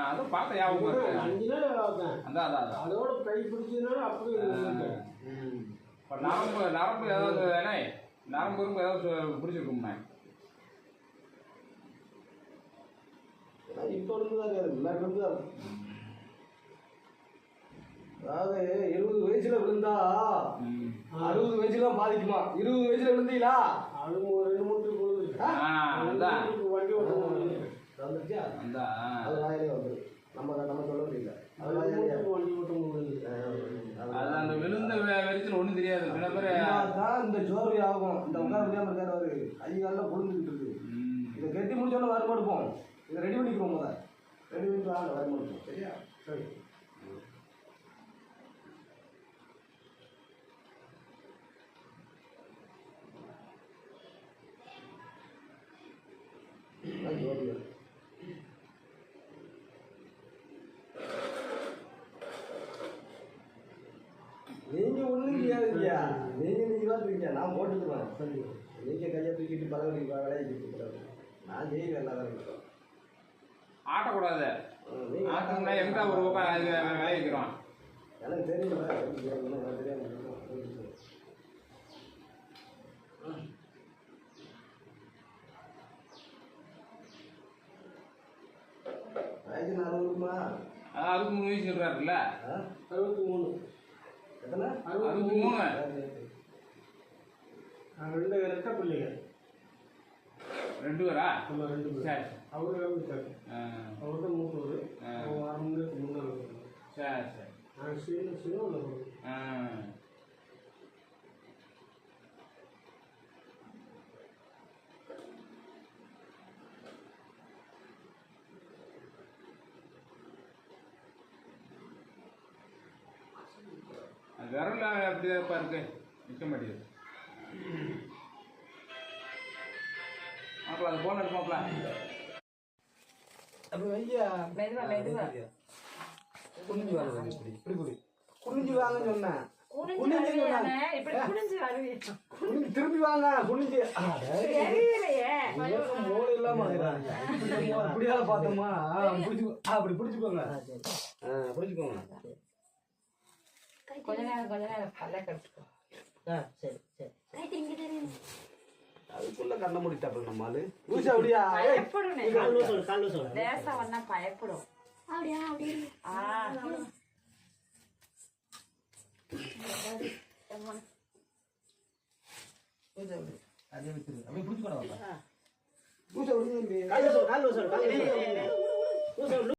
அதுவும் பார்த்த ஞாபகம் இருக்கு. 5 நாள் பார்த்தேன். அதான் அதோட கை பிடிச்சதுனால அப்படியே இப்போ நரம்பு ஏதாவது ஏன்னா நரம்பு இரும்பு ஏதாவது பிடிச்சிருக்கும்ண்ணே. இப்போ இருந்துதான் முன்னாடி இருந்துதான். அதாவது 20 வயசுல விழுந்தா 60 வயசுல பாதிக்குமா? 20 வயசுல விழுந்தீங்களா? அது 2-3 வண்டி ஓட்ட வந்துருச்சா? அது வாயிலே வந்துடும். நம்ம சொல்ல முடியல. வண்டி ஓட்ட முடியாது. அது அந்த விழுந்த வெளிச்சல் ஒன்றும் தெரியாது. சில பேர் தான் இந்த சோர்வி ஆகும். இந்த உட்கார முடியாமல் இருக்காரு அவரு. கை காலெல்லாம் புழுந்துக்கிட்டு இருக்கு. இதை கட்டி முடிச்சோன்னா வருமாடுப்போம். இதை ரெடி பண்ணிக்கிறோம். முதல்ல ரெடி பண்ணிட்டு வாங்க வருமாடுப்போம். சரியா? சரி. நீங்க ஒண்ணும் செய்யாதீங்க. நீங்க தான் இருக்கீங்க. நான் போட்டுக்குவேன். நீங்க கையை தூக்கிட்டு பரவாயில்ல விளையாடிட்டு நான் செய்வேன். எல்லாரும் ஆட்டக்கூடாது. ஆட்டம்னா எங்க ஒரு விளைவிக்கிறோம். எனக்கு தெரியும். வயசு 60மா? 63 வயசு சொல்றாருல்ல. 63. எத்தனை? 63. 2 ரெட்ட பிள்ளைங்க. 2 பேரா? நம்ம 2 பேர். சரி. அவரு அவர்தான் மூத்தவர். அவங்க 6 மணி நேரத்துக்கு முன்னாடி. சரி. சின்ன விரல அப்படிதான் இருக்கு. நிற்க மாட்டேங்குது. மாப்பிள்ள அது போன மாப்பிள்ள அப்படி வையா. குனிஞ்சு வாங்க. இப்படி குனிஞ்சு வாங்கன்னு சொன்னேன். திரும்பி வாங்க. குனிஞ்சு மூளை இல்லாம இப்படியால பார்த்தோமா? அப்படி பிடிச்சுக்கோங்க. பிடிச்சுக்கோங்க. கொஞ்ச நேரம் பல்ல கடிச்சுக்கோ. அதுக்குள்ள கண்ண முடிட்டாப்ப நம்ம ஆளு. ஊசி அப்படியா? லேசா வந்தா பயப்படும். அப்படியா? அதே வச்சிரு. அப்படியே பிடிச்சுக்கோடா.